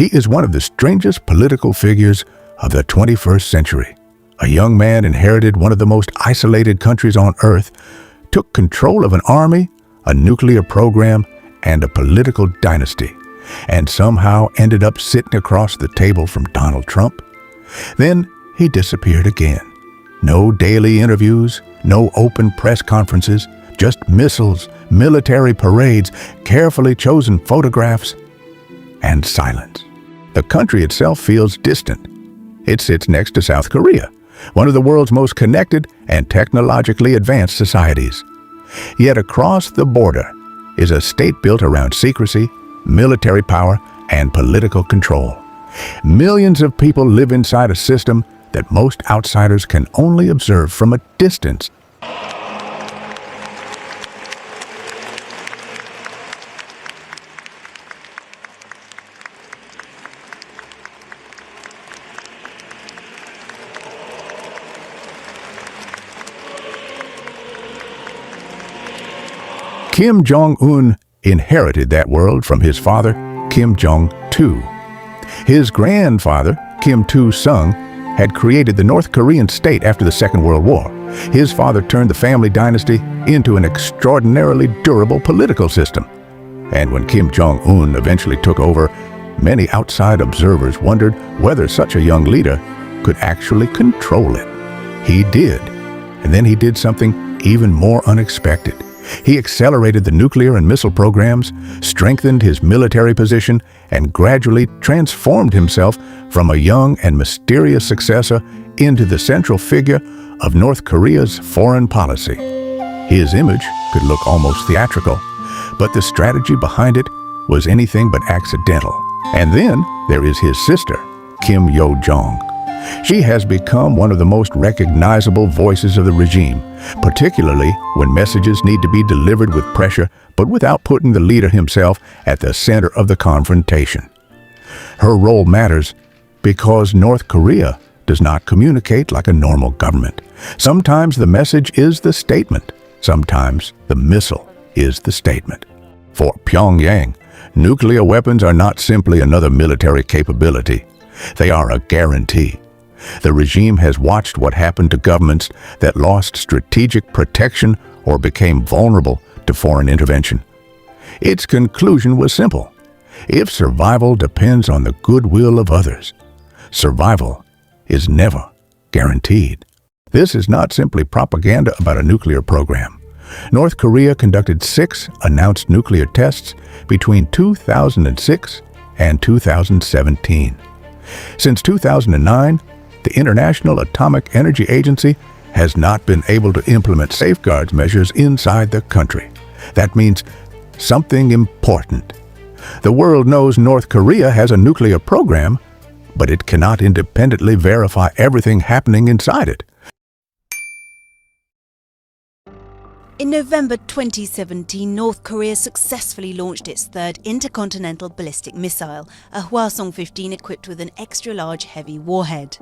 He is one of the strangest political figures of the 21st century. A young man inherited one of the most isolated countries on Earth, took control of an army, a nuclear program, and a political dynasty, and somehow ended up sitting across the table from Donald Trump. Then he disappeared again. No daily interviews, no open press conferences, just missiles, military parades, carefully chosen photographs, and silence. The country itself feels distant. It sits next to South Korea, one of the world's most connected and technologically advanced societies. Yet across the border is a state built around secrecy, military power, and political control. Millions of people live inside a system that most outsiders can only observe from a distance. Kim Jong Un inherited that world from his father, Kim Jong Un. His grandfather, Kim Il-sung, had created the North Korean state after the Second World War. His father turned the family dynasty into an extraordinarily durable political system. And when Kim Jong Un eventually took over, many outside observers wondered whether such a young leader could actually control it. He did. And then he did something even more unexpected. He accelerated the nuclear and missile programs, strengthened his military position, and gradually transformed himself from a young and mysterious successor into the central figure of North Korea's foreign policy. His image could look almost theatrical, but the strategy behind it was anything but accidental. And then there is his sister, Kim Yo-jong. She has become one of the most recognizable voices of the regime, particularly when messages need to be delivered with pressure, but without putting the leader himself at the center of the confrontation. Her role matters because North Korea does not communicate like a normal government. Sometimes the message is the statement. Sometimes the missile is the statement. For Pyongyang, nuclear weapons are not simply another military capability. They are a guarantee. The regime has watched what happened to governments that lost strategic protection or became vulnerable to foreign intervention. Its conclusion was simple. If survival depends on the goodwill of others, survival is never guaranteed. This is not simply propaganda about a nuclear program. North Korea conducted 6 announced nuclear tests between 2006 and 2017. Since 2009, the International Atomic Energy Agency has not been able to implement safeguards measures inside the country. That means something important. The world knows North Korea has a nuclear program, but it cannot independently verify everything happening inside it. In November 2017, North Korea successfully launched its third intercontinental ballistic missile, a Hwasong-15 equipped with an extra-large heavy warhead.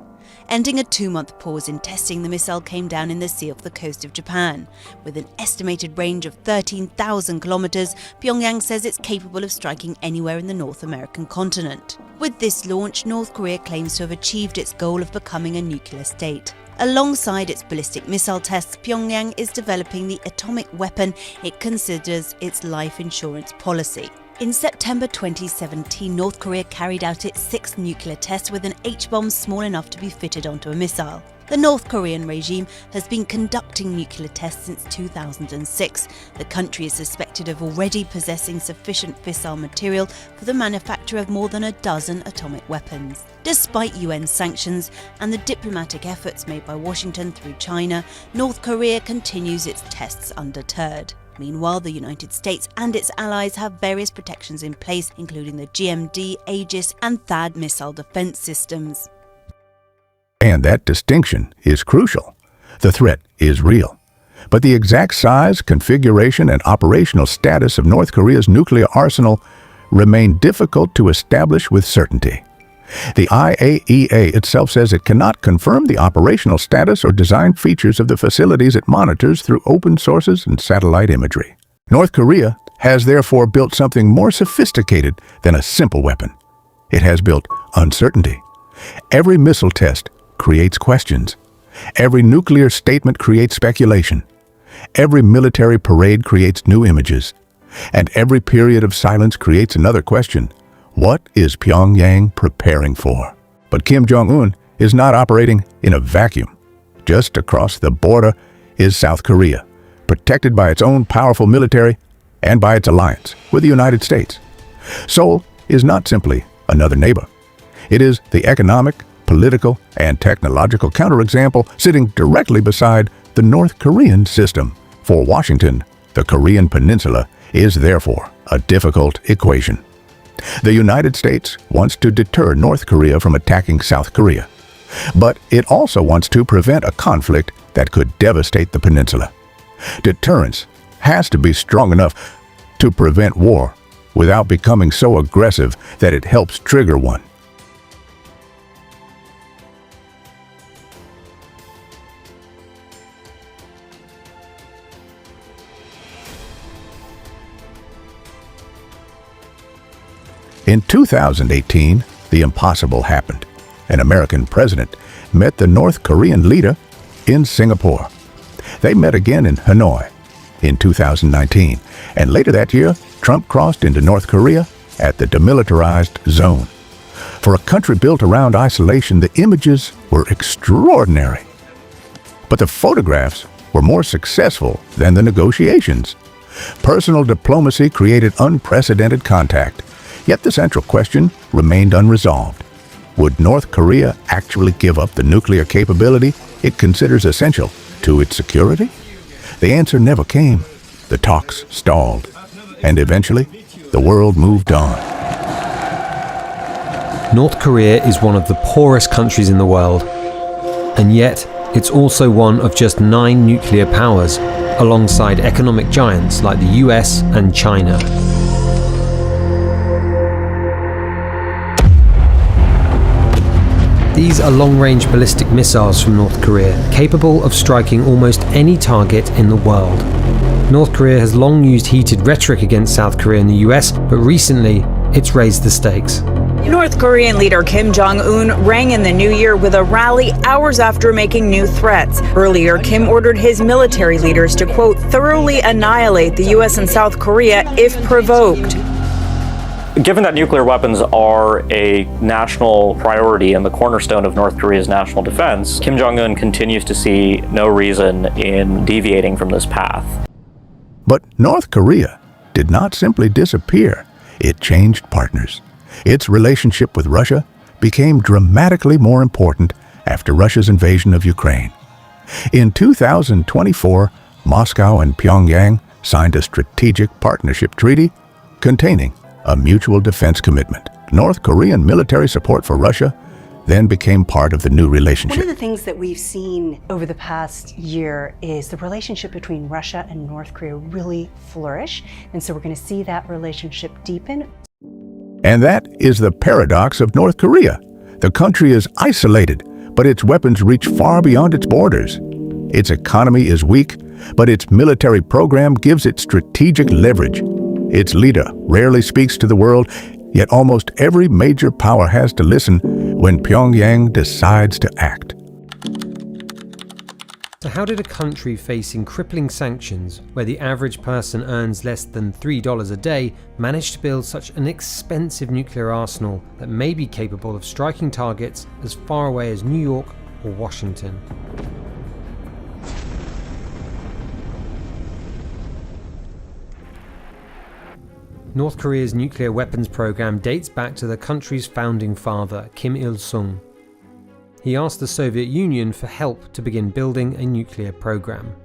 Ending a 2-month pause in testing, the missile came down in the sea off the coast of Japan. With an estimated range of 13,000 kilometers, Pyongyang says it's capable of striking anywhere in the North American continent. With this launch, North Korea claims to have achieved its goal of becoming a nuclear state. Alongside its ballistic missile tests, Pyongyang is developing the atomic weapon it considers its life insurance policy. In September 2017, North Korea carried out its 6th nuclear test with an H-bomb small enough to be fitted onto a missile. The North Korean regime has been conducting nuclear tests since 2006. The country is suspected of already possessing sufficient fissile material for the manufacture of more than a dozen atomic weapons. Despite UN sanctions and the diplomatic efforts made by Washington through China, North Korea continues its tests undeterred. Meanwhile, the United States and its allies have various protections in place, including the GMD, Aegis and THAAD missile defense systems. And that distinction is crucial. The threat is real. But the exact size, configuration, and operational status of North Korea's nuclear arsenal remain difficult to establish with certainty. The IAEA itself says it cannot confirm the operational status or design features of the facilities it monitors through open sources and satellite imagery. North Korea has therefore built something more sophisticated than a simple weapon. it has built uncertainty. Every missile test creates questions. Every nuclear statement creates speculation. Every military parade creates new images. And every period of silence creates another question. What is Pyongyang preparing for? But Kim Jong Un is not operating in a vacuum. Just across the border is South Korea, protected by its own powerful military and by its alliance with the United States. Seoul is not simply another neighbor. It is the economic, political, and technological counterexample sitting directly beside the North Korean system. For Washington, the Korean Peninsula is therefore a difficult equation. The United States wants to deter North Korea from attacking South Korea, but it also wants to prevent a conflict that could devastate the peninsula. Deterrence has to be strong enough to prevent war without becoming so aggressive that it helps trigger one. In 2018, the impossible happened. An American president met the North Korean leader in Singapore. They met again in Hanoi in 2019, and later that year, Trump crossed into North Korea at the demilitarized zone. For a country built around isolation, the images were extraordinary. But the photographs were more successful than the negotiations. Personal diplomacy created unprecedented contact. Yet the central question remained unresolved. Would North Korea actually give up the nuclear capability it considers essential to its security? The answer never came. The talks stalled. And eventually, the world moved on. North Korea is one of the poorest countries in the world. And yet, it's also one of just 9 nuclear powers, alongside economic giants like the US and China. These are long-range ballistic missiles from North Korea, capable of striking almost any target in the world. North Korea has long used heated rhetoric against South Korea and the US, but recently, it's raised the stakes. North Korean leader Kim Jong Un rang in the new year with a rally hours after making new threats. Earlier, Kim ordered his military leaders to, quote, thoroughly annihilate the US and South Korea if provoked. Given that nuclear weapons are a national priority and the cornerstone of North Korea's national defense, Kim Jong Un continues to see no reason in deviating from this path. But North Korea did not simply disappear. It changed partners. Its relationship with Russia became dramatically more important after Russia's invasion of Ukraine. In 2024, Moscow and Pyongyang signed a strategic partnership treaty containing a mutual defense commitment. North Korean military support for Russia then became part of the new relationship. One of the things that we've seen over the past year is the relationship between Russia and North Korea really flourish. And so we're going to see that relationship deepen. And that is the paradox of North Korea. The country is isolated, but its weapons reach far beyond its borders. Its economy is weak, but its military program gives it strategic leverage. Its leader rarely speaks to the world, yet almost every major power has to listen when Pyongyang decides to act. So how did a country facing crippling sanctions, where the average person earns less than $3 a day, manage to build such an expensive nuclear arsenal that may be capable of striking targets as far away as New York or Washington? North Korea's nuclear weapons program dates back to the country's founding father, Kim Il-sung. He asked the Soviet Union for help to begin building a nuclear program.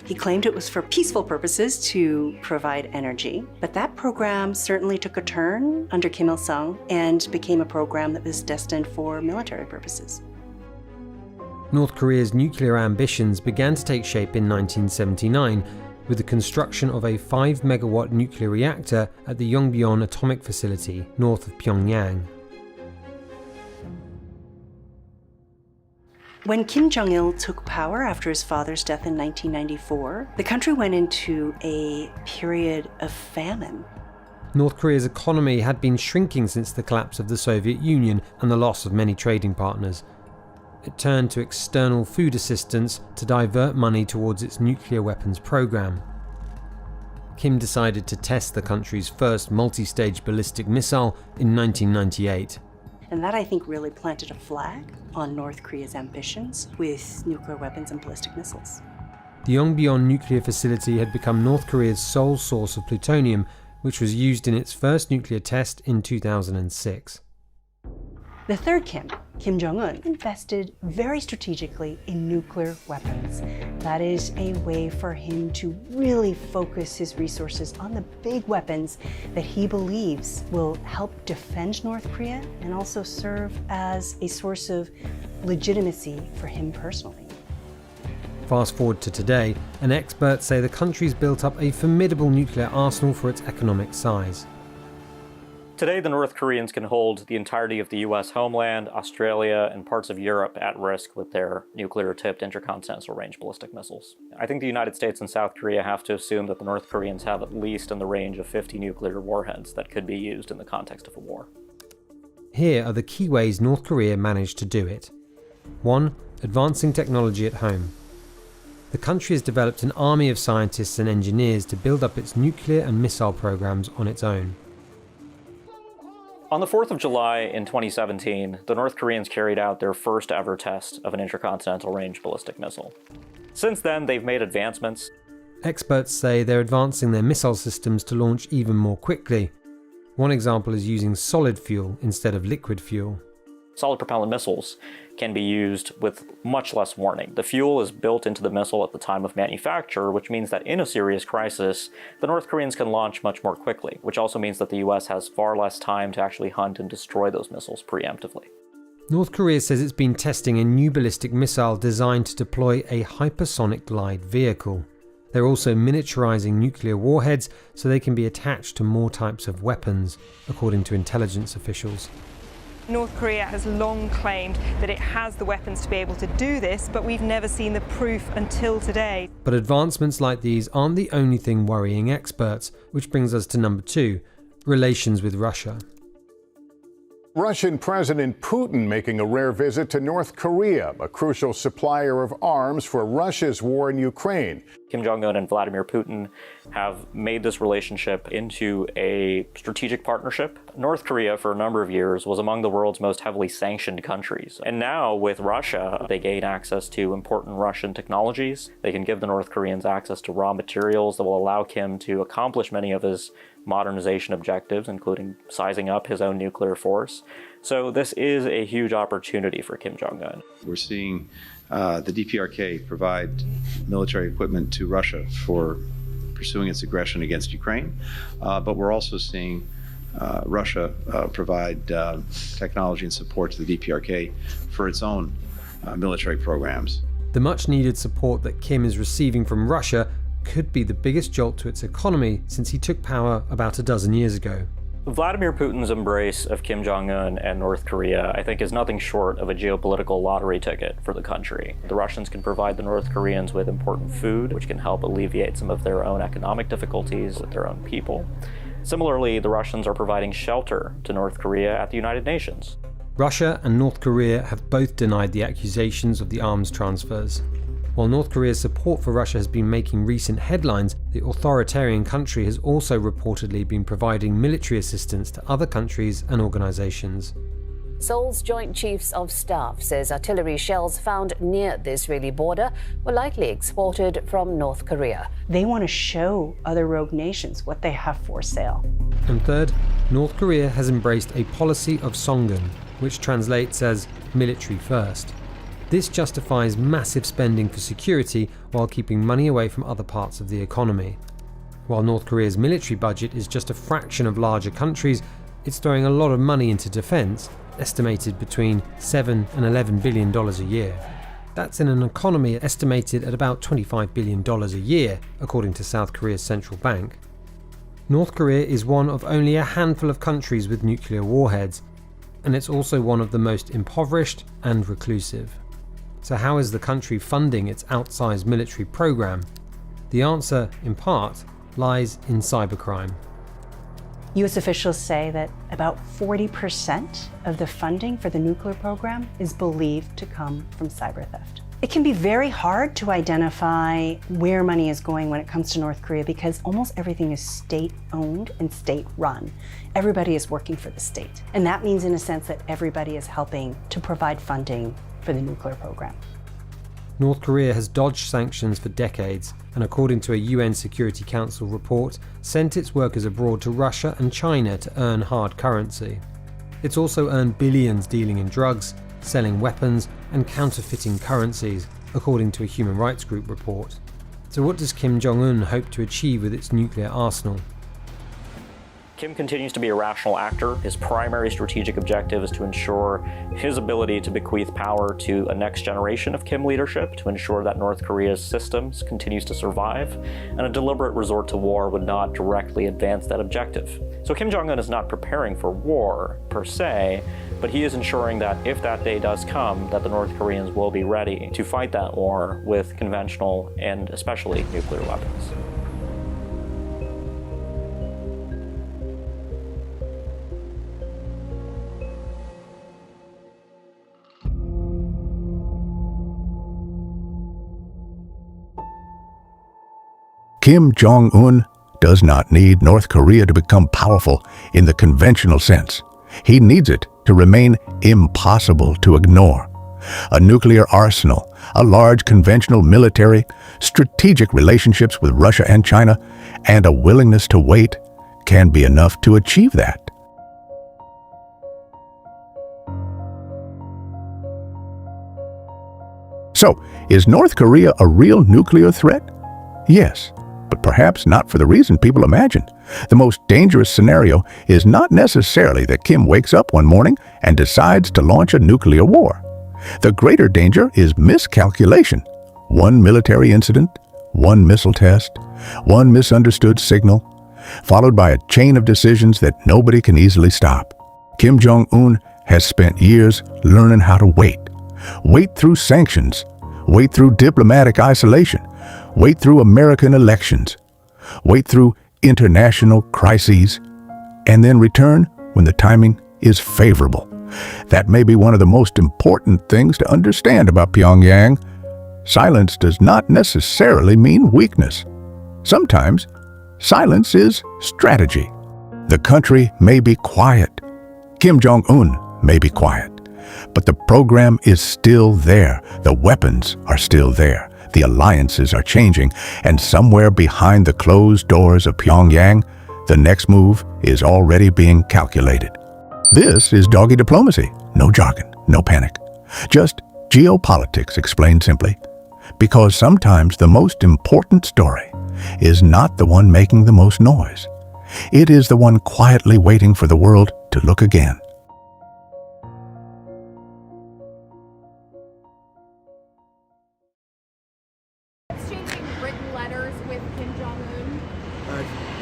He claimed it was for peaceful purposes to provide energy, but that program certainly took a turn under Kim Il-sung and became a program that was destined for military purposes. North Korea's nuclear ambitions began to take shape in 1979 with the construction of a 5-megawatt nuclear reactor at the Yongbyon atomic facility north of Pyongyang. When Kim Jong-il took power after his father's death in 1994, the country went into a period of famine. North Korea's economy had been shrinking since the collapse of the Soviet Union and the loss of many trading partners. It turned to external food assistance to divert money towards its nuclear weapons program. Kim decided to test the country's first multi-stage ballistic missile in 1998. And that, I think, really planted a flag on North Korea's ambitions with nuclear weapons and ballistic missiles. The Yongbyon nuclear facility had become North Korea's sole source of plutonium, which was used in its first nuclear test in 2006. The third Kim Jong Un, invested very strategically in nuclear weapons. That is a way for him to really focus his resources on the big weapons that he believes will help defend North Korea and also serve as a source of legitimacy for him personally. Fast forward to today, and experts say the country's built up a formidable nuclear arsenal for its economic size. Today, the North Koreans can hold the entirety of the US homeland, Australia, and parts of Europe at risk with their nuclear-tipped intercontinental range ballistic missiles. I think the United States and South Korea have to assume that the North Koreans have at least in the range of 50 nuclear warheads that could be used in the context of a war. Here are the key ways North Korea managed to do it. 1. Advancing technology at home. The country has developed an army of scientists and engineers to build up its nuclear and missile programs on its own. On the 4th of July in 2017, the North Koreans carried out their first ever test of an intercontinental range ballistic missile. Since then, they've made advancements. Experts say they're advancing their missile systems to launch even more quickly. One example is using solid fuel instead of liquid fuel. Solid propellant missiles can be used with much less warning. The fuel is built into the missile at the time of manufacture, which means that in a serious crisis, the North Koreans can launch much more quickly, which also means that the US has far less time to actually hunt and destroy those missiles preemptively. North Korea says it's been testing a new ballistic missile designed to deploy a hypersonic glide vehicle. They're also miniaturizing nuclear warheads so they can be attached to more types of weapons, according to intelligence officials. North Korea has long claimed that it has the weapons to be able to do this, but we've never seen the proof until today. But advancements like these aren't the only thing worrying experts, which brings us to number 2, relations with Russia. Russian President Putin making a rare visit to North Korea, a crucial supplier of arms for Russia's war in Ukraine. Kim Jong Un and Vladimir Putin have made this relationship into a strategic partnership. North Korea, for a number of years, was among the world's most heavily sanctioned countries. And now, with Russia, they gain access to important Russian technologies. They can give the North Koreans access to raw materials that will allow Kim to accomplish many of his modernization objectives, including sizing up his own nuclear force. So this is a huge opportunity for Kim Jong Un. We're seeing the DPRK provide military equipment to Russia for pursuing its aggression against Ukraine, but we're also seeing Russia provide technology and support to the DPRK for its own military programs. The much-needed support that Kim is receiving from Russia could be the biggest jolt to its economy since he took power about a dozen years ago. Vladimir Putin's embrace of Kim Jong Un and North Korea, I think, is nothing short of a geopolitical lottery ticket for the country. The Russians can provide the North Koreans with important food, which can help alleviate some of their own economic difficulties with their own people. Similarly, the Russians are providing shelter to North Korea at the United Nations. Russia and North Korea have both denied the accusations of the arms transfers. While North Korea's support for Russia has been making recent headlines, the authoritarian country has also reportedly been providing military assistance to other countries and organizations. Seoul's Joint Chiefs of Staff says artillery shells found near the Israeli border were likely exported from North Korea. They want to show other rogue nations what they have for sale. And third, North Korea has embraced a policy of Songun, which translates as military first. This justifies massive spending for security while keeping money away from other parts of the economy. While North Korea's military budget is just a fraction of larger countries, it's throwing a lot of money into defense, estimated between $7 and $11 billion a year. That's in an economy estimated at about $25 billion a year, according to South Korea's central bank. North Korea is one of only a handful of countries with nuclear warheads, and it's also one of the most impoverished and reclusive. So how is the country funding its outsized military program? The answer, in part, lies in cybercrime. US officials say that about 40% of the funding for the nuclear program is believed to come from cyber theft. It can be very hard to identify where money is going when it comes to North Korea because almost everything is state-owned and state-run. Everybody is working for the state. And that means, in a sense, that everybody is helping to provide funding for the nuclear program. North Korea has dodged sanctions for decades and, according to a UN Security Council report, sent its workers abroad to Russia and China to earn hard currency. It's also earned billions dealing in drugs, selling weapons and counterfeiting currencies, according to a human rights group report. So what does Kim Jong Un hope to achieve with its nuclear arsenal? Kim continues to be a rational actor. His primary strategic objective is to ensure his ability to bequeath power to a next generation of Kim leadership, to ensure that North Korea's systems continues to survive, and a deliberate resort to war would not directly advance that objective. So Kim Jong Un is not preparing for war, per se, but he is ensuring that if that day does come, that the North Koreans will be ready to fight that war with conventional and especially nuclear weapons. Kim Jong Un does not need North Korea to become powerful in the conventional sense. He needs it to remain impossible to ignore. A nuclear arsenal, a large conventional military, strategic relationships with Russia and China, and a willingness to wait can be enough to achieve that. So, is North Korea a real nuclear threat? Yes. But perhaps not for the reason people imagine. The most dangerous scenario is not necessarily that Kim wakes up one morning and decides to launch a nuclear war. The greater danger is miscalculation. One military incident, one missile test, one misunderstood signal, followed by a chain of decisions that nobody can easily stop. Kim Jong Un has spent years learning how to wait. Wait through sanctions, wait through diplomatic isolation, wait through American elections, wait through international crises, and then return when the timing is favorable. That may be one of the most important things to understand about Pyongyang. Silence does not necessarily mean weakness. Sometimes, silence is strategy. The country may be quiet. Kim Jong Un may be quiet. But the program is still there. The weapons are still there. The alliances are changing, and somewhere behind the closed doors of Pyongyang, the next move is already being calculated. This is Doggy diplomacy. No jargon, no panic. Just geopolitics explained simply. Because sometimes the most important story is not the one making the most noise. It is the one quietly waiting for the world to look again.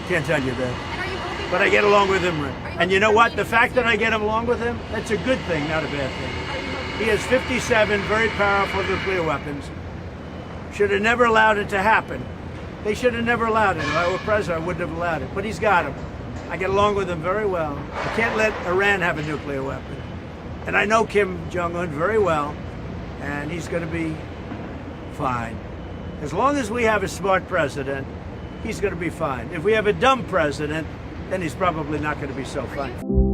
Can't tell you that. But I get along with him. And you know what? The fact that I get along with him, that's a good thing, not a bad thing. He has 57 very powerful nuclear weapons. Should have never allowed it to happen. They should have never allowed it. If I were president, I wouldn't have allowed it. But he's got them. I get along with him very well. I can't let Iran have a nuclear weapon. And I know Kim Jong Un very well, and he's going to be fine. As long as we have a smart president, he's going to be fine. If we have a dumb president, then he's probably not going to be so fine.